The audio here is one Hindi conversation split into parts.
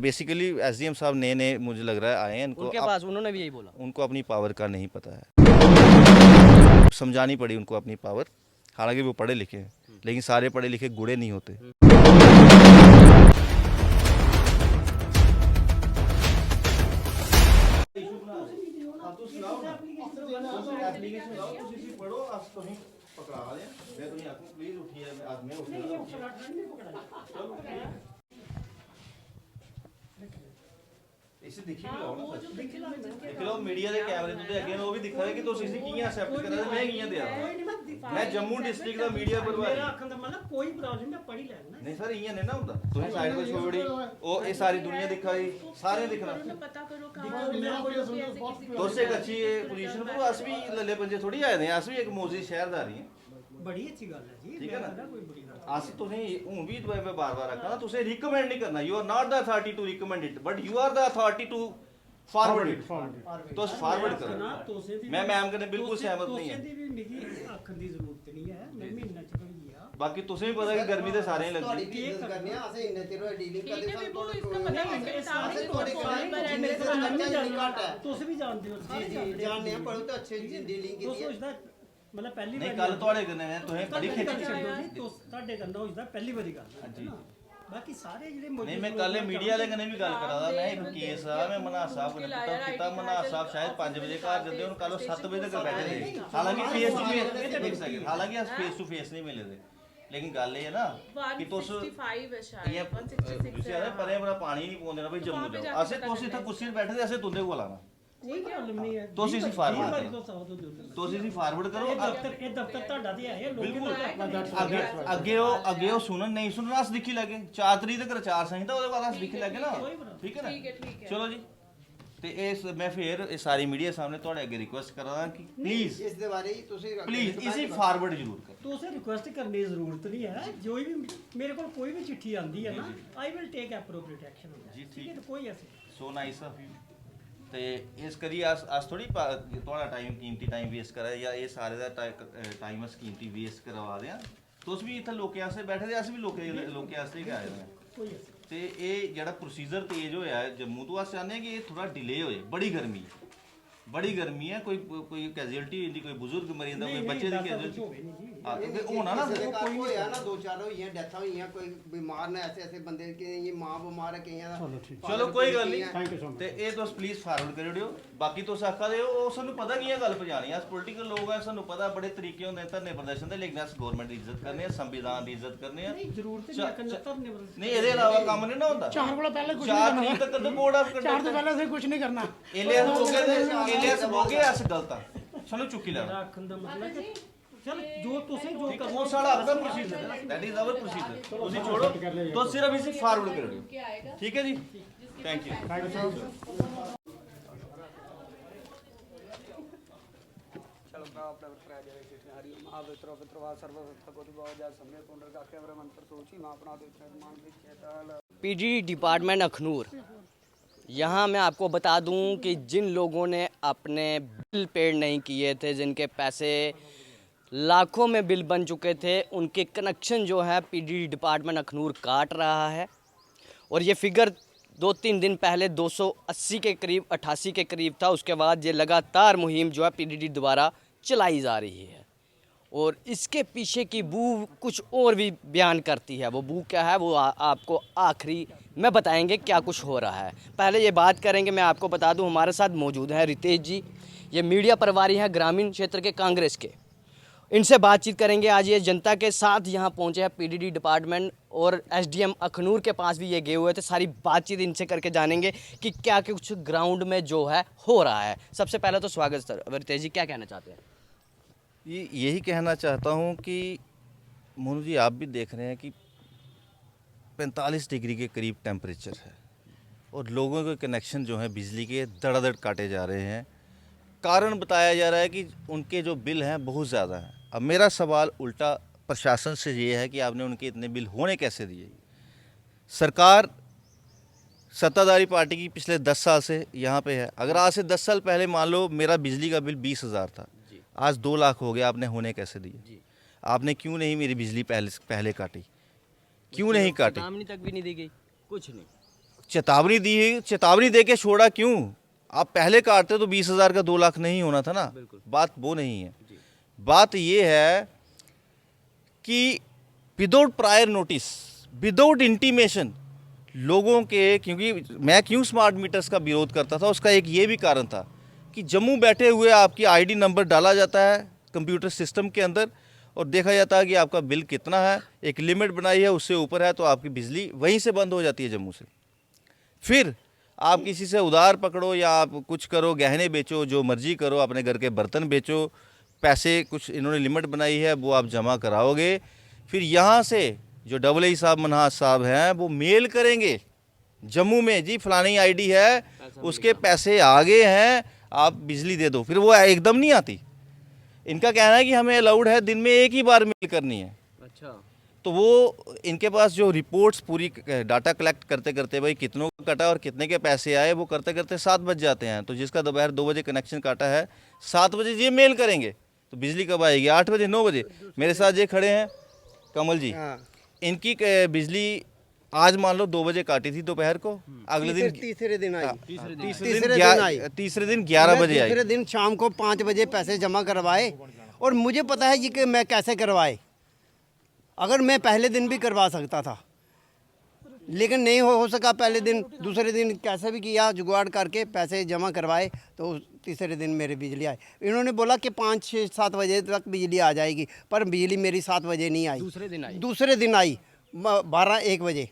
बेसिकली एसडीएम साहब नए नए मुझे लग रहा है आए हैं, उनके पास उन्होंने भी यही बोला, उनको अपनी पावर का नहीं पता है, समझानी पड़ी उनको अपनी पावर। हालांकि वो पढ़े लिखे हैं, लेकिन सारे पढ़े लिखे गुड़े नहीं होते। इसे दिखी भी लाओ ना सर, दिख लो मीडिया ਦੇ ਕੈਮਰੇ ਤੋਂ ਅੱਗੇ ਉਹ ਵੀ ਦਿਖਾ ਰਿਹਾ ਕਿ ਤੁਸੀਂ ਇਸੇ ਕੀ ਐਕਸੈਪਟ ਕਰ ਰਹੇ ਮੈਂ ਕੀ ਦੇ ਰਹਾ ਮੈਂ ਜੰਮੂ ਡਿਸਟ੍ਰਿਕਟ ਦਾ ਮੀਡੀਆ ਪ੍ਰਭਾਰੀ ਮੇਰਾ ਆਖਣ ਦਾ ਮਤਲਬ ਕੋਈ ਪ੍ਰੋਬਲਮ ਮੈਂ ਪੜ੍ਹ ਹੀ ਲੈਣਾ ਨਹੀਂ ਸਰ ਇਹ ਨਹੀਂ ਨਾ ਹੁੰਦਾ ਤੁਸੀਂ ਸਾਈਡ ਤੇ ਛੋੜੀ ਉਹ ਇਹ ਸਾਰੀ ਦੁਨੀਆ ਦਿਖਾਈ ਸਾਰੇ ਦਿਖਣਾ पता करो कहाँ दोस्त एक अच्छी पोजीशन पर अस भी लल्ले पंजे थोड़ी आए हैं, अस भी एक मौजी शहरदारी हैं। ਬੜੀ ਅੱਛੀ ਗੱਲ ਹੈ ਜੀ, ठीक है ना, ਕੋਈ ਬੜੀ ਗੱਲ अस तुसें हूं भी मैं बार बार आखा ना तुसें रिकमेंड नहीं करना, you are not the authority to recommend it but you are the authority to forward it. तुस फॉरवर्ड करो, मैं मैम कन्नै बिल्कुल सहमत नहीं है। ਦੀ ਵੀ ਮੇਰੀ ਆਖਣ ਦੀ ਜ਼ਰੂਰਤ ਨਹੀਂ ਹੈ, ਮੈਂ ਮਹੀਨਾ ਚ ਪਈ ਆ। बाकी तुसें भी पता कि गर्मी ते सारे ही लगदी ਕੀ ਕਰਨੇ ਆ ਅਸੀਂ ਇੰਨੇ ਚਿਰ ਹੋਏ ਡੀਲਿੰਗ ठीक ਕਰਦੇ है ਸਾਨੂੰ विभू, ਥੋੜਾ इसका पता है ਅਸੀਂ ਤੁਹਾਡੇ ਘੱਟ ਹੈ ਤੁਸੀਂ ਵੀ ਜਾਣਦੇ ਹੋ, ਸਾਰੇ ਜੀ ਜਾਣਦੇ ਜਾਣਦੇ ਆ ਪਰ ਉਹ ਤਾਂ ਅੱਛੇ ਡੀਲਿੰਗ ਤੋ ਕੀਤੀ ਹੈ। ਸੋਚਦਾ ਮਤਲਬ ਪਹਿਲੀ नहीं ਵਾਰੀ कल तुहाडे कन्नै तुसें बड़ी खिच ਛੱਡੋ ਜੀ, ਤੁਹਾਡੇ ਕੰਨਾਂ ਹੋਈਦਾ ਪਹਿਲੀ ਵਾਰੀ ਗੱਲ ਹੈ ਨਾ। ਬਾਕੀ ਸਾਰੇ ਜਿਹੜੇ नहीं मैं कल मीडिया वाले कन्नै भी गल करा दा, मैं एक केस आ मैं मनास साहब कन्नै पुछता किता, मनास साहब शायद 5 बजे घर जंदे हुन कल 7 बजे तक बैठे थे। हालांकि फेस टू फेस एक सेकंड, हालांकि अस फेस टू फेस नहीं मिले थे, लेकिन गल ये है ना कि तुस 165 है शायद, ये 166 तुसी आरे परे बड़ा पानी नहीं पौंदे ना भाई जम्मू जाओ, असे तुस इत्थे कुर्सी ते बैठे थे, असे तुंदे कोल आना ਕੋਈ ਪ੍ਰੋਬਲਮ ਨਹੀਂ ਹੈ। ਤੁਸੀਂ ਸੀ forward ਕਰੋ। ਕਰੋ, तुसी इसी फॉरवर्ड करो। ਇਹ ਦਫ਼ਤਰ ਤੁਹਾਡਾ ਤੇ ਹੈ, ਲੋਕ ਅੱਗੇ ਉਹ ਸੁਣਨ ਨਹੀਂ ਸੁਣਨ ਅਸ ਦਿਖੀ ਲੱਗੇ 4 ਤਰੀਕ ਤੱਕ ਚਾਰ ਸੰਹਿਤਾ ਉਹਦੇ ਬਾਅਦ ਅਸ ਦਿਖੀ ਲੱਗੇ ਨਾ, ਠੀਕ ਹੈ ਨਾ, ठीक है ਚਲੋ ਜੀ। ਤੇ ਇਸ ਮੈਂ ਫੇਰ ਇਹ ਸਾਰੀ ਮੀਡੀਆ ਸਾਹਮਣੇ ਤੁਹਾਡੇ ਅੱਗੇ ਰਿਕੁਐਸਟ ਕਰਾਂ ਕਿ ਪਲੀਜ਼ ਇਸ ਦੇ ਬਾਰੇ ਹੀ ਤੁਸੀਂ ਪਲੀਜ਼ ਇਸੇ ਫਾਰਵਰਡ ਜ਼ਰੂਰ ਕਰੋ। ਤੁਸੀਂ ਰਿਕੁਐਸਟ ਕਰਨ ਦੀ ਜ਼ਰੂਰਤ ਨਹੀਂ ਹੈ, ਜੋ ਵੀ ਮੇਰੇ ਕੋਲ ਕੋਈ ਵੀ ਚਿੱਠੀ ਆਂਦੀ ਹੈ ਨਾ, I will take appropriate action. ਜੀ, ਠੀਕ ਹੈ, ਕੋਈ ਐਸੀ ਸੋ ਨਾਈਸ ਆਫ ਯੂ। ਤੇ ਇਸ ਕਰੀ ਅਸ ਥੋੜੀ ਤੁਹਾਡਾ ਟਾਈਮ ਕੀਮਤੀ ਟਾਈਮ ਵੇਸਟ ਕਰਾ ਜਾਂ ਇਹ ਸਾਰੇ ਦਾ ਟਾਈਮ ਅਸ ਕੀਮਤੀ ਵੇਸਟ ਕਰਵਾ ਦਿਆਂ। ਤੁਸੀਂ ਵੀ ਇੱਥੇ ਲੋਕਾਂ ਵਾਸਤੇ ਬੈਠੇ ਦੇ, ਅਸੀਂ ਵੀ ਲੋਕਾਂ ਵਾਸਤੇ ਹੀ ਆਏ ਹੋਏ ਕੋਈ ਐਸੀ ਤੇ ਇਹ ਜਿਹੜਾ ਪ੍ਰੋਸੀਜਰ ਤੇਜ਼ ਹੋਇਆ ਜੰਮੂ ਤੋਂ, ਅਸੀਂ ਚਾਹੁੰਦੇ ਹਾਂ ਕਿ ਇਹ ਥੋੜਾ ਡਿਲੇ ਹੋਏ। ਬੜੀ ਗਰਮੀ ਹੈ, ਕੋਈ ਕੈਜੂਅਲਟੀ ਹੁੰਦੀ, ਕੋਈ ਬਜ਼ੁਰਗ ਮਰੀ ਜਾਂਦਾ, ਕੋਈ ਬੱਚੇ ਦੀ ਕੈਜੂਅਲਟੀ ਹੋਣਾ ना, कोई होया ना, 2-4 होई हैं डेथ होई हैं, कोई बीमार ने ऐसे बंदे के ये मां बीमार है कईयां दा। चलो कोई गल नहीं ते ਇਹ ਤੁਸੀਂ ਪਲੀਜ਼ ਫਾਰਵਰਡ ਕਰ ਦਿਓ। ਬਾਕੀ ਤੁਸੀਂ ਆਖਾ ਦਿਓ ਉਹ ਸਾਨੂੰ ਪਤਾ ਕੀ ਹੈ ਗੱਲ ਪਜਾਣੀ, ਅਸ ਪੋਲੀਟੀਕਲ ਲੋਕ ਆ, ਸਾਨੂੰ ਪਤਾ ਬੜੇ ਤਰੀਕੇ ਹੁੰਦੇ ਧਰਨੇ ਪ੍ਰਦਰਸ਼ਨ ਦੇ, ਲੇਕਿਨ ਅਸ ਗਵਰਨਮੈਂਟ ਦੀ ਇੱਜ਼ਤ ਕਰਨੇ ਆ, ਸੰਵਿਧਾਨ ਦੀ ਇੱਜ਼ਤ ਕਰਨੇ ਆ। ਜ਼ਰੂਰਤ ਨਹੀਂ ਹੈ ਕਿ ਧਰਨੇ ਨਹੀਂ ਇਹਦੇ ਇਲਾਵਾ ਕੰਮ ਨਹੀਂ ਨਾ ਹੁੰਦਾ। 4 ਕੋਲ ਪਹਿਲੇ ਕੁਝ 4 ਤਰੀਕ ਤੱਕ ਤਾਂ ਬੋਰਡ ਆਫ 4 ਤੋਂ ਪਹਿਲੇ ਅਸੀਂ ਕੁਝ ਨਹੀਂ ਕਰਨਾ। ਇਲੀਅਸ ਬੋਗੇ ਅਸ ਗਲਤ ਆ, ਸਾਨੂੰ ਚੁੱਕੀ ਲੈਣਾ। ਆਖਣ ਦਾ ਮਤਲਬ ਕਿ ਚਲ ਜੋ ਤੁਸੀਂ ਜੋ ठीक है, वो सारा आपका प्रोसीजर है, दैट इज आवर प्रोसीजर। ਤੁਸੀਂ छोड़ो तो सिर्फ इसे फॉरवर्ड कर दियो, ठीक है जी, thank you. PD department Akhnoor, यहाँ मैं आपको बता दूँ कि जिन लोगों ने अपने बिल पेड नहीं किए थे, जिनके पैसे लाखों में बिल बन चुके थे, उनके कनेक्शन जो है पीडी डिपार्टमेंट अखनूर काट रहा है। और ये फिगर 2-3 दिन पहले 280 के करीब 88 के करीब था। उसके बाद ये लगातार मुहिम जो है पीडीडी द्वारा चलाई जा रही है और इसके पीछे की बू कुछ और भी बयान करती है। वो बू क्या है वो आपको आखिरी में बताएंगे क्या कुछ हो रहा है। पहले ये बात करेंगे, मैं आपको बता दूं हमारे साथ मौजूद हैं रितेश जी, ये मीडिया प्रभारी हैं ग्रामीण क्षेत्र के कांग्रेस के। इनसे बातचीत करेंगे। आज ये जनता के साथ यहाँ पहुँचे हैं पीडीडी डिपार्टमेंट और एसडीएम अखनूर के पास भी ये गए हुए थे। सारी बातचीत इनसे करके जानेंगे कि क्या कुछ ग्राउंड में जो है हो रहा है। सबसे पहले तो स्वागत सर। रितेश जी क्या कहना चाहते हैं? यही कहना चाहता हूँ कि मोनू जी आप भी देख रहे हैं कि 45 डिग्री के करीब टेम्परेचर है और लोगों के कनेक्शन जो हैं बिजली के धड़ाधड़ काटे जा रहे हैं। कारण बताया जा रहा है कि उनके जो बिल हैं बहुत ज़्यादा हैं। अब मेरा सवाल उल्टा प्रशासन से ये है कि आपने उनके इतने बिल होने कैसे दिए? सरकार सत्ताधारी पार्टी की पिछले 10 साल से यहाँ पे है। अगर आज से 10 साल पहले मान लो मेरा बिजली का बिल 20,000 था, आज 2 लाख हो गया, आपने होने कैसे दिए? आपने क्यों नहीं मेरी बिजली पहले काटी, क्यों नहीं काटी? चेतावनी तक भी नहीं दी गई, कुछ नहीं। चेतावनी दे के छोड़ा क्यों? आप पहले काटते तो 20,000 का 2 लाख नहीं होना था ना। बात वो नहीं है। बात ये है कि without prior notice, without intimation लोगों के, क्योंकि मैं क्यों स्मार्ट मीटर्स का विरोध करता था, उसका एक ये भी कारण था कि जम्मू बैठे हुए आपकी आईडी नंबर डाला जाता है कंप्यूटर सिस्टम के अंदर और देखा जाता है कि आपका बिल कितना है, एक लिमिट बनाई है, उससे ऊपर है तो आपकी बिजली वहीं से बंद हो जाती है जम्मू से। फिर आप किसी से उधार पकड़ो या आप कुछ करो, गहने बेचो, जो मर्जी करो, अपने घर के बर्तन बेचो, पैसे कुछ इन्होंने लिमिट बनाई है वो आप जमा कराओगे। फिर यहाँ से जो AA साहब मनहास साहब हैं वो मेल करेंगे जम्मू में, जी फलानी आईडी है, उसके पैसे आ गए हैं, आप बिजली दे दो। फिर वो एकदम नहीं आती। इनका कहना है कि हमें अलाउड है दिन में एक ही बार मेल करनी है। अच्छा, तो वो इनके पास जो रिपोर्ट्स पूरी डाटा कलेक्ट करते करते भाई कितनों का कटा और कितने के पैसे आए, वो करते करते 7 बज जाते हैं। तो जिसका दोपहर 2 बजे कनेक्शन काटा है, 7 बजे ये मेल करेंगे तो बिजली कब आएगी? 8 बजे, 9 बजे। मेरे साथ ये खड़े हैं कमल जी, इनकी बिजली आज मान लो 2 बजे काटी थी दोपहर को, अगले दिन तीसरे दिन आई, तीसरे दिन 11 बजे आई। तीसरे दिन शाम को 5 बजे पैसे जमा करवाए और मुझे पता है जी कि मैं कैसे करवाए। अगर मैं पहले दिन भी करवा सकता था लेकिन नहीं हो सका पहले दिन, दूसरे दिन कैसे भी किया जुगाड़ करके पैसे जमा करवाए तो तीसरे दिन मेरी बिजली आई। इन्होंने बोला कि 5, 6, 7 बजे तक बिजली आ जाएगी, पर बिजली मेरी 7 बजे नहीं आई, दूसरे दिन आई 12, 1 बजे।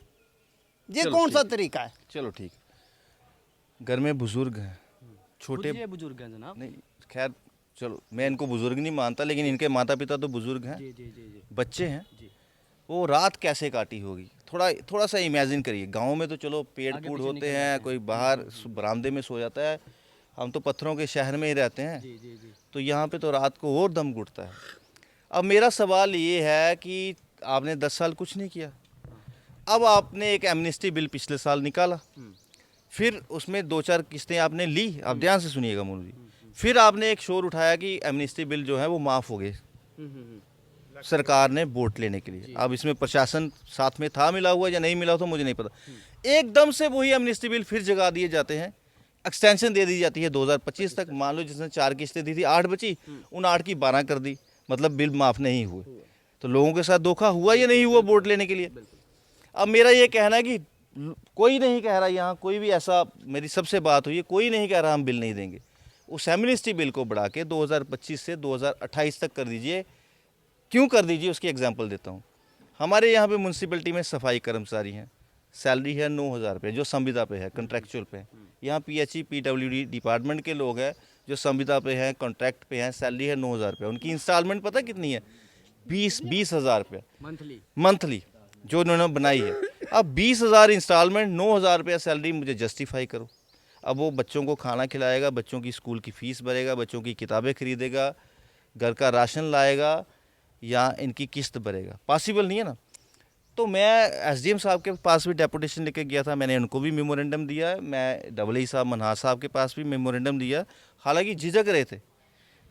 ये कौन सा तरीका है? चलो ठीक, घर में बुजुर्ग हैं, छोटे ये बुजुर्ग हैं जनाब। नहीं, खैर चलो मैं इनको बुजुर्ग नहीं मानता, लेकिन इनके माता पिता तो बुजुर्ग हैं, बच्चे हैं, वो रात कैसे काटी होगी? थोड़ा सा इमेजिन करिए। गांव में तो चलो पेड़ पूड़ होते हैं, कोई बाहर बरामदे में सो जाता है, हम तो पत्थरों के शहर में ही रहते हैं, तो यहाँ पे तो रात को और दम घुटता है। अब मेरा सवाल ये है कि आपने 10 साल कुछ नहीं किया, अब आपने एक एमनेस्टी बिल पिछले साल निकाला, फिर उसमें 2-4 किस्तें आपने ली। आप ध्यान से सुनिएगा मोनू जी, फिर आपने एक शोर उठाया कि एमनेस्टी बिल जो है वो माफ़ हो गए सरकार ने वोट लेने के लिए। अब इसमें प्रशासन साथ में था मिला हुआ या नहीं मिला तो मुझे नहीं पता। एकदम से वही एमनेस्टी बिल फिर जगा दिए जाते हैं, एक्सटेंशन दे दी जाती है 2025 तक। मान लो जिसने 4 किस्तें दी थी, 8 बची, उन 8 की 12 कर दी, मतलब बिल माफ़ नहीं हुए। तो लोगों के साथ धोखा हुआ या नहीं हुआ वोट लेने के लिए? अब मेरा ये कहना है कि कोई नहीं कह रहा, यहाँ कोई भी ऐसा, मेरी सबसे बात हुई है, कोई नहीं कह रहा हम बिल नहीं देंगे। उस एमनेस्टी बिल को बढ़ा के 2025 से 2028 तक कर दीजिए। क्यों कर दीजिए उसकी एग्जांपल देता हूँ। हमारे यहाँ पे म्यूनसिपलिटी में सफाई कर्मचारी हैं, सैलरी है 9,000 रुपये जो संविदा पे है, कॉन्ट्रैक्चुअल पे है। यहाँ PHE PWD डिपार्टमेंट के लोग हैं जो संविदा पे हैं, कॉन्ट्रैक्ट पे हैं, सैलरी है 9,000 रुपये। उनकी इंस्टॉलमेंट पता कितनी है? 20,000 रुपये मंथली जो उन्होंने बनाई है। अब 20,000 इंस्टॉलमेंट, 9,000 रुपये सैलरी, मुझे जस्टिफाई करो। अब वो बच्चों को खाना खिलाएगा, बच्चों की स्कूल की फ़ीस भरेगा, बच्चों की किताबें खरीदेगा, घर का राशन लाएगा या इनकी किस्त भरेगा? पॉसिबल नहीं है ना। तो मैं SDM साहब के पास भी डेपुटेशन लेके गया था, मैंने उनको भी मेमोरेंडम दिया है, मैं AA साहब मनहास साहब के पास भी मेमोरेंडम दिया। हालांकि झिझक रहे थे,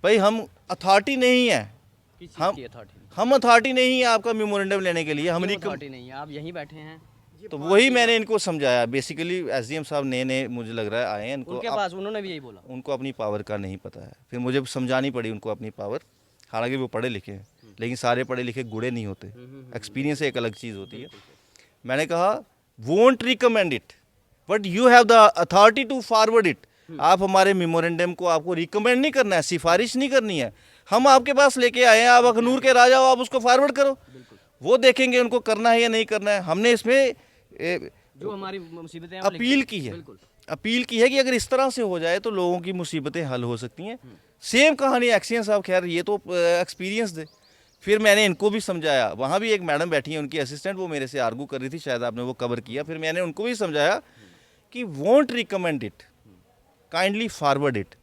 भाई हम अथॉरिटी नहीं है, हम अथॉरिटी नहीं है आपका मेमोरेंडम लेने के लिए, हमारी अथॉरिटी नहीं है, आप यहीं बैठे हैं। तो वही मैंने इनको समझाया। बेसिकली SDM साहब नए मुझे लग रहा है आए हैं, उनके पास उन्होंने भी यही बोला, उनको अपनी पावर का नहीं पता है। फिर मुझे समझानी पड़ी उनको अपनी पावर। हालांकि वो पढ़े लिखे हैं, लेकिन सारे पढ़े लिखे गुड़े नहीं होते, एक्सपीरियंस एक अलग चीज़ होती है। मैंने कहा won't recommend it but you have the authority to forward it. आप हमारे मेमोरेंडम को आपको रिकमेंड नहीं करना है, सिफारिश नहीं करनी है, हम आपके पास लेके आए हैं, आप अखनूर के राजा हो, आप उसको फॉरवर्ड करो, वो देखेंगे उनको करना है या नहीं करना है। हमने इसमें जो हमारी मुसीबतें अपील की है कि अगर इस तरह से हो जाए तो लोगों की मुसीबतें हल हो सकती हैं। सेम कहानी एक्सियन साहब, खैर ये तो एक्सपीरियंस दे। फिर मैंने इनको भी समझाया, वहाँ भी एक मैडम बैठी है उनकी असिस्टेंट, वो मेरे से आर्गू कर रही थी, शायद आपने वो कवर किया। फिर मैंने उनको भी समझाया कि won't recommend it, kindly forward it.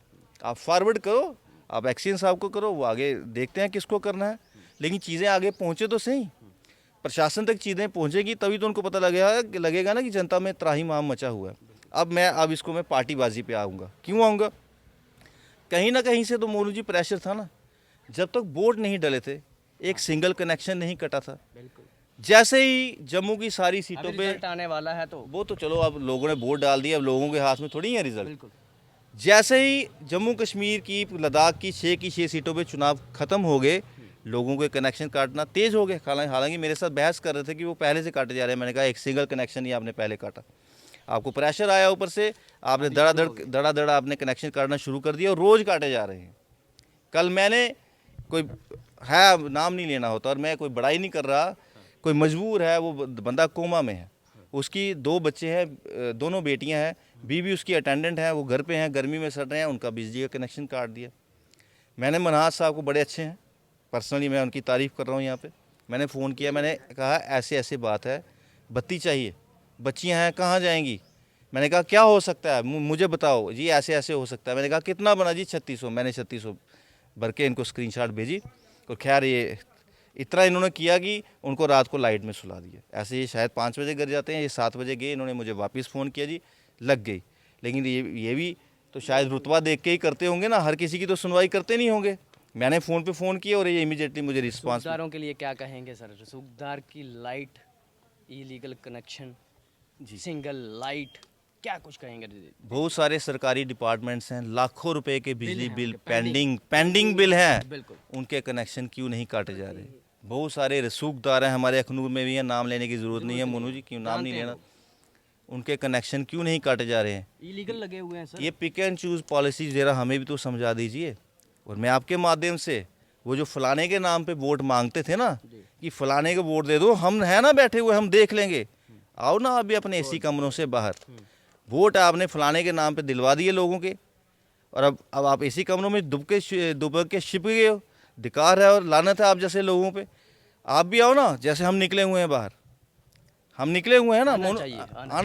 आप फॉरवर्ड करो, आप एक्सियन साहब को करो, वो आगे देखते हैं किसको करना है, लेकिन चीज़ें आगे पहुँचे तो सही, प्रशासन तक चीज़ें पहुँचेगी तभी तो उनको पता लगेगा ना कि जनता में त्राहिमाम मचा हुआ है। अब इसको मैं पार्टीबाजी पे आऊँगा। क्यों आऊँगा? कहीं ना कहीं से तो मोनू जी प्रेशर था ना, जब तक वोट नहीं डले थे एक सिंगल कनेक्शन नहीं कटा था। जैसे ही जम्मू की सारी सीटों पे रिजल्ट आने वाला है तो वो तो चलो अब लोगों ने वोट डाल दिया, अब लोगों के हाथ में थोड़ी है रिजल्ट। जैसे ही जम्मू कश्मीर की, लद्दाख की 6 की 6 सीटों पे चुनाव खत्म हो गए, लोगों के कनेक्शन काटना तेज हो गए। हालांकि मेरे साथ बहस कर रहे थे कि वो पहले से काटे जा रहे हैं। मैंने कहा एक सिंगल कनेक्शन ही आपने पहले काटा, आपको प्रेशर आया ऊपर से, आपने धड़ा आपने कनेक्शन काटना शुरू कर दिया और रोज़ काटे जा रहे हैं। कल मैंने, कोई है नाम नहीं लेना होता और मैं कोई बड़ाई नहीं कर रहा, कोई मजबूर है, वो बंदा कोमा में है, उसकी 2 बच्चे हैं, दोनों बेटियां हैं, बीवी उसकी अटेंडेंट है, वो घर पे हैं, गर्मी में सड़ रहे हैं, उनका बिजली का कनेक्शन काट दिया। मैंने मनहाज साहब को, बड़े अच्छे हैं, पर्सनली मैं उनकी तारीफ़ कर रहा हूँ यहाँ पे, मैंने फ़ोन किया, मैंने कहा ऐसे ऐसे बात है, बत्ती चाहिए, बच्चियाँ हैं, कहाँ जाएंगी? मैंने कहा क्या हो सकता है, मुझे बताओ जी, ऐसे ऐसे हो सकता है। मैंने कहा कितना बना जी? 3600। मैंने 3600 भर के इनको स्क्रीनशॉट भेजी और खैर ये इतना इन्होंने किया कि उनको रात को लाइट में सुला दिया। ऐसे ये शायद 5 बजे घर जाते हैं, ये 7 बजे गए, इन्होंने मुझे वापस फ़ोन किया जी, लग गई। लेकिन ये भी तो शायद रुतबा देख के ही करते होंगे ना, हर किसी की तो सुनवाई करते नहीं होंगे। मैंने फ़ोन पे फ़ोन किया और ये इमीडिएटली मुझे रिस्पांस। रसूखदारों के लिए क्या कहेंगे सर? रसूखदार की light, illegal connection, single light, क्या कुछ कहेंगे? बहुत सारे सरकारी डिपार्टमेंट्स हैं, लाखों रुपए के बिजली बिल पेंडिंग बिल हैं, बिल्कुल। उनके कनेक्शन क्यों नहीं काटे जा रहे? बहुत सारे रसूखदार हैं, हमारे अखनूर में भी हैं, नाम लेने की ज़रूरत नहीं है मोनू जी, क्यों नाम नहीं लेना, उनके कनेक्शन क्यों नहीं काटे जा रहे हैं? इलीगल लगे हुए हैं सर। ये पिक एंड चूज़ पॉलिसी ज़रा हमें भी तो समझा दीजिए। और मैं आपके माध्यम से, वो जो फलाने के नाम पे वोट मांगते थे ना, कि फलाने को वोट दे दो, हम है ना बैठे हुए, हम देख लेंगे, आओ ना आप भी अपने एसी कमरों से बाहर, वोट आपने फलाने के नाम पे दिलवा दिए लोगों के, और अब आप एसी कमरों में दुब के छिप गए हो। धिक्कार है और लानत है आप जैसे लोगों पे। आप भी आओ ना, जैसे हम निकले हुए हैं बाहर, हम निकले हुए हैं ना, आना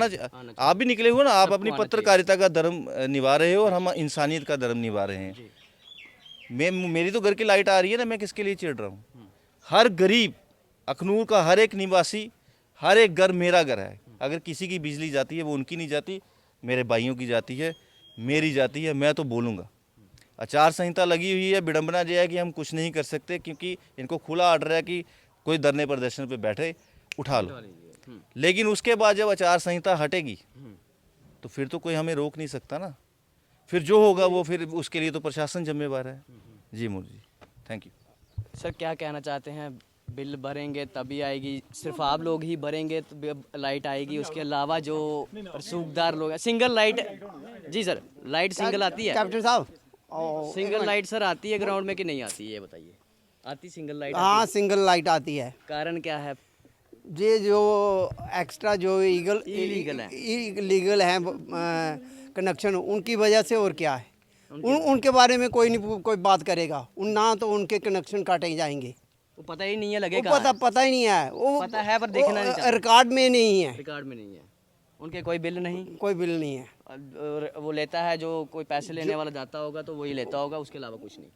चाहिए। आप भी निकले हुए ना, आप अपनी पत्रकारिता का धर्म निभा रहे हो और हम इंसानियत का धर्म निभा रहे हैं। मेरी तो घर की लाइट आ रही है ना, मैं किसके लिए चिढ़ रहा हूँ? हर गरीब अखनूर का हर एक निवासी, हर एक घर मेरा घर है। अगर किसी की बिजली जाती है, वो उनकी नहीं जाती, मेरे भाइयों की जाती है, मेरी जाती है, मैं तो बोलूँगा। आचार संहिता लगी हुई है, विडंबना यह है कि हम कुछ नहीं कर सकते, क्योंकि इनको खुला ऑर्डर है कि कोई धरने प्रदर्शन पे बैठे, उठा लो। लेकिन उसके बाद जब आचार संहिता हटेगी तो फिर तो कोई हमें रोक नहीं सकता ना, फिर जो होगा वो फिर उसके लिए तो प्रशासन जिम्मेवार है। जी Modi ji, thank you. Sir क्या कहना चाहते हैं? बिल भरेंगे तभी आएगी, सिर्फ आप लोग ही भरेंगे तो लाइट आएगी, उसके अलावा जो रसूखदार लोग हैं, सिंगल लाइट? जी सर, लाइट सिंगल आती है? कैप्टन साहब, सिंगल लाइट सर आती है ग्राउंड में कि नहीं आती है, ये बताइए। आती सिंगल लाइट? हाँ सिंगल लाइट आती है। कारण क्या है? ये जो एक्स्ट्रा जो इलीगल है कनेक्शन, उनकी वजह से, और क्या है, उनके बारे में कोई नहीं कोई बात करेगा, ना तो उनके कनेक्शन काटे जाएंगे। वो पता ही नहीं है लगेगा, पता ही नहीं है, वो पता है पर देखना नहीं चाहते। रिकॉर्ड में नहीं है, रिकॉर्ड में नहीं है, उनके कोई बिल नहीं, कोई बिल नहीं है। और वो लेता है, जो कोई पैसे लेने वाला जाता होगा तो वही लेता होगा, उसके अलावा कुछ नहीं।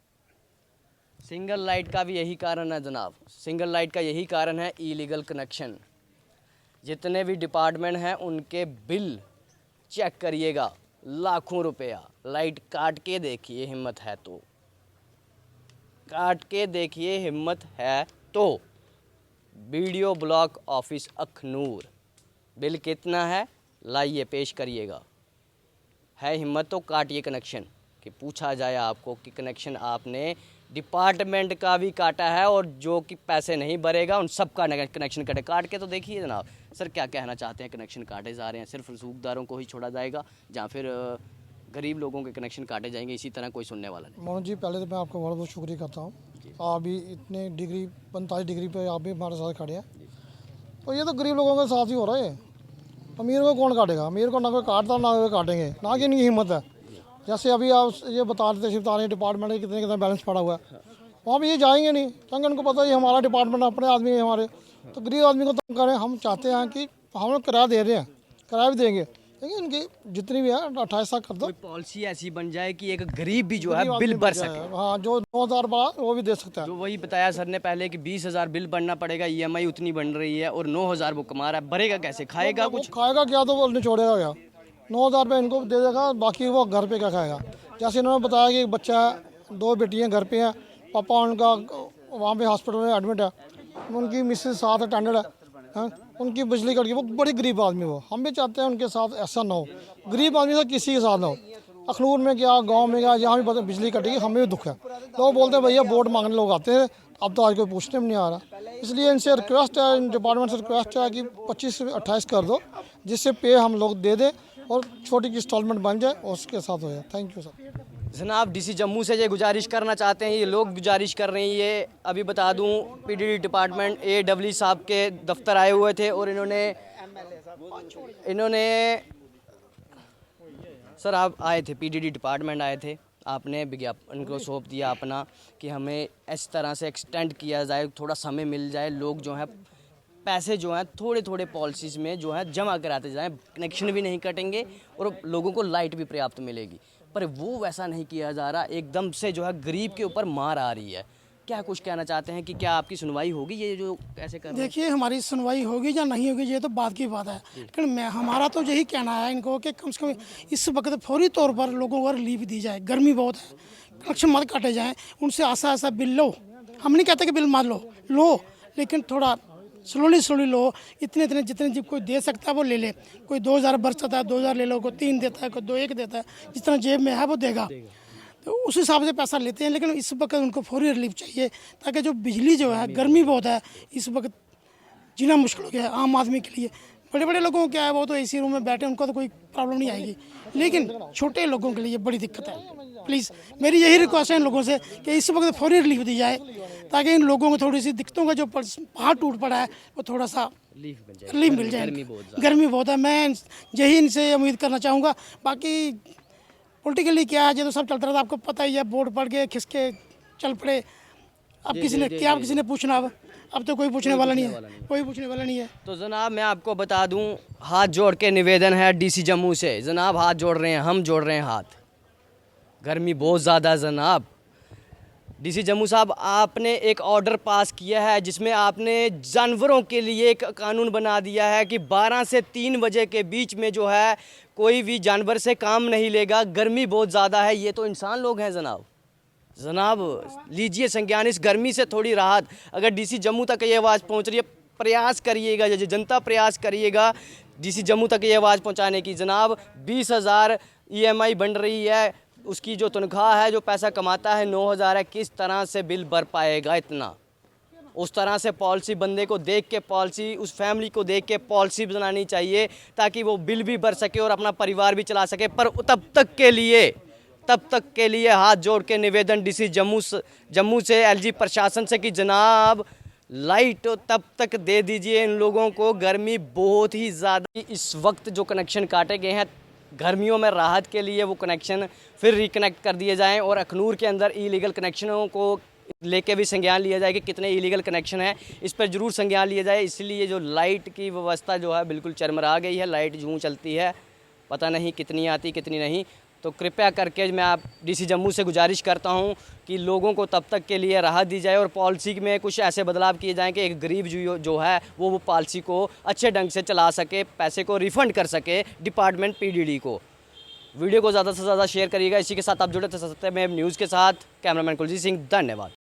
सिंगल लाइट का भी यही कारण है जनाब, सिंगल लाइट का यही कारण है इलीगल कनेक्शन। जितने भी डिपार्टमेंट हैं उनके बिल चेक करिएगा, लाखों रुपया। लाइट काट के देखिए, हिम्मत है तो काट के देखिए, हिम्मत है तो। Video block office Akhnoor, bill कितना है लाइए पेश करिएगा। है हिम्मत तो काटिए कनेक्शन, कि पूछा जाए आपको कि कनेक्शन आपने डिपार्टमेंट का भी काटा है, और जो कि पैसे नहीं भरेगा उन सब का कनेक्शन कटे। काट के तो देखिए जनाब। सर क्या कहना चाहते हैं? कनेक्शन काटे जा रहे हैं, सिर्फ रसूखदारों को ही छोड़ा जाएगा या फिर गरीब लोगों के कनेक्शन काटे जाएंगे? इसी तरह कोई सुनने वाला नहीं। मोहन जी, पहले तो मैं आपका बहुत बहुत शुक्रिया करता हूँ। आप भी इतने डिग्री 45 डिग्री पे आप भी हमारे साथ खड़े हैं, तो ये तो गरीब लोगों के साथ ही हो रहा है। अमीर को कौन काटेगा? अमीर को ना कोई काटता, ना कोई काटेंगे, ना कि इनकी हिम्मत है। जैसे अभी आप ये बता रहे थे सिर्फ तारे डिपार्टमेंट में कितने कितना बैलेंस पड़ा हुआ है, वहाँ भी ये जाएंगे नहीं, क्योंकि उनको पता है हमारा डिपार्टमेंट अपने आदमी है हमारे। तो गरीब आदमी को तंग करें, हम चाहते हैं कि हम लोग किराया दे रहे हैं, किराया भी देंगे, लेकिन इनकी जितनी भी है 28 लाख कर दो। कोई पॉलिसी ऐसी बन जाए कि एक गरीब भी जो है बिल भर सके। हाँ, जो 9,000 बड़ा वो भी दे सकता है। जो वही बताया सर ने पहले कि 20,000 बिल भरना पड़ेगा, EMI उतनी बन रही है, और 9,000 वो कमा रहा है, भरेगा कैसे? खाएगा कुछ? खाएगा क्या? तो वो निचोड़ेगा क्या? 9,000 रुपये इनको दे देगा, बाकी वो घर पे क्या खाएगा? जैसे इन्होंने बताया कि एक बच्चा है, 2 बेटियाँ घर पे हैं, पापा उनका वहाँ पे हॉस्पिटल में एडमिट है, उनकी मिसेज साथ अटेंडेड है, हाँ? उनकी बिजली कट गई, वो बड़ी गरीब आदमी, वो हम भी चाहते हैं उनके साथ ऐसा ना हो, गरीब आदमी से किसी के साथ ना हो। अखनूर में क्या, गांव में क्या, जहाँ भी बिजली कटेगी हमें भी दुख है। लोग बोलते हैं भैया वोट मांगने लोग आते हैं, अब तो आज कोई पूछने में नहीं आ रहा। इसलिए इनसे रिक्वेस्ट है, इन डिपार्टमेंट से रिक्वेस्ट है कि 25 से 28 कर दो, जिससे पे हम लोग दे दें और छोटी इंस्टॉलमेंट बन जाए और उसके साथ हो जाए। Thank you sir. जनाब डीसी जम्मू से ये गुजारिश करना चाहते हैं, ये लोग गुजारिश कर रहे हैं। ये अभी बता दूं पीडीडी डिपार्टमेंट AW साहब के दफ्तर आए हुए थे और इन्होंने सर आप आए थे, पीडीडी डिपार्टमेंट आए थे, आपने विज्ञापन को सौंप दिया अपना कि हमें इस तरह से एक्सटेंड किया जाए, थोड़ा समय मिल जाए, लोग जो है पैसे जो हैं थोड़े थोड़े पॉलिसीज़ में जो है जमा कराते जाएं, कनेक्शन भी नहीं कटेंगे और लोगों को लाइट भी पर्याप्त मिलेगी। पर वो वैसा नहीं किया जा रहा, एकदम से जो है गरीब के ऊपर मार आ रही है। क्या कुछ कहना चाहते हैं कि क्या आपकी सुनवाई होगी ये जो ऐसे कर रहे हैं? देखिए हमारी सुनवाई होगी या नहीं होगी ये तो बात की बात है, लेकिन हमारा तो यही कहना है इनको कि कम से कम इस वक्त फौरी तौर पर लोगों को रिलीफ दी जाए। गर्मी बहुत है, कनेक्शन मत काटे जाएं, उनसे ऐसा बिल लो। हम नहीं कहते कि बिल मत लो, लेकिन थोड़ा स्लोली लो। इतने जितने जब कोई दे सकता है वो ले ले। कोई 2000 बरसता है 2000 ले लो, कोई 3 देता है, कोई 2-1 देता है, जितना जेब में है वो देगा। तो उस हिसाब से पैसा लेते हैं, लेकिन इस वक्त उनको फौरी रिलीफ चाहिए, ताकि जो बिजली जो है, गर्मी बहुत है इस वक्त, जीना मुश्किल हो गया है आम आदमी के लिए। बड़े बड़े लोगों को क्या है, वो तो एसी रूम में बैठे, उनको तो कोई प्रॉब्लम नहीं आएगी, लेकिन छोटे लोगों के लिए बड़ी दिक्कत है। प्लीज़ मेरी यही रिक्वेस्ट है इन लोगों से कि इस वक्त फौरी रिलीफ दी जाए, ताकि इन लोगों को थोड़ी सी दिक्कतों का जो पहाड़ टूट पड़ा है वो थोड़ा सा रिलीफ मिल जाए। गर्मी बहुत है, मैं यही इनसे उम्मीद करना चाहूँगा। बाकी पॉलिटिकली क्या है, ये तो सब चलता रहता है, आपको पता ही है, वोट पड़ के खिसके चल पड़े। अब किसी ने पूछना, अब तो कोई पूछने वाला नहीं है, कोई पूछने वाला नहीं है। तो जनाब मैं आपको बता दूं, हाथ जोड़ के निवेदन है डीसी जम्मू से, जनाब हाथ जोड़ रहे हैं, हम जोड़ रहे हैं हाथ। गर्मी बहुत ज़्यादा है जनाब। डीसी जम्मू साहब, आपने एक ऑर्डर पास किया है जिसमें आपने जानवरों के लिए एक कानून बना दिया है कि 12 से 3 बजे के बीच में जो है कोई भी जानवर से काम नहीं लेगा। गर्मी बहुत ज़्यादा है, ये तो इंसान लोग हैं जनाब लीजिए संज्ञान इस गर्मी से थोड़ी राहत। अगर डीसी जम्मू तक ये आवाज़ पहुंच रही है, प्रयास करिएगा, जनता प्रयास करिएगा डीसी जम्मू तक ये आवाज़ पहुंचाने की। जनाब 20,000 EMI बन रही है, उसकी जो तनख्वाह है, जो पैसा कमाता है 9,000 है, किस तरह से बिल भर पाएगा इतना? उस तरह से पॉलिसी बंदे को देख के पॉलिसी, उस फैमिली को देख के पॉलिसी बनानी चाहिए, ताकि वो बिल भी भर सके और अपना परिवार भी चला सके। पर तब तक के लिए हाथ जोड़ के निवेदन डीसी जम्मू से LG प्रशासन से कि जनाब लाइट तब तक दे दीजिए इन लोगों को। गर्मी बहुत ही ज़्यादा, इस वक्त जो कनेक्शन काटे गए हैं गर्मियों में राहत के लिए, वो कनेक्शन फिर रिकनेक्ट कर दिए जाएं और अखनूर के अंदर इलीगल कनेक्शनों को लेके भी संज्ञान लिया जाए कि कितने इलीगल कनेक्शन हैं, इस पर ज़रूर संज्ञान लिया जाए। इसलिए जो लाइट की व्यवस्था जो है बिल्कुल चरमरा गई है, लाइट यूँ चलती है, पता नहीं कितनी आती कितनी नहीं। तो कृपया करके मैं आप डीसी जम्मू से गुजारिश करता हूं कि लोगों को तब तक के लिए राहत दी जाए और पॉलिसी में कुछ ऐसे बदलाव किए जाएं कि एक गरीब जो है वो पॉलिसी को अच्छे ढंग से चला सके, पैसे को रिफ़ंड कर सके डिपार्टमेंट PDD को। वीडियो को ज़्यादा से ज़्यादा शेयर करिएगा। इसी के साथ आप जुड़े थे सत्यमेव न्यूज़ के साथ। कैमरामैन कुलजीत सिंह, धन्यवाद।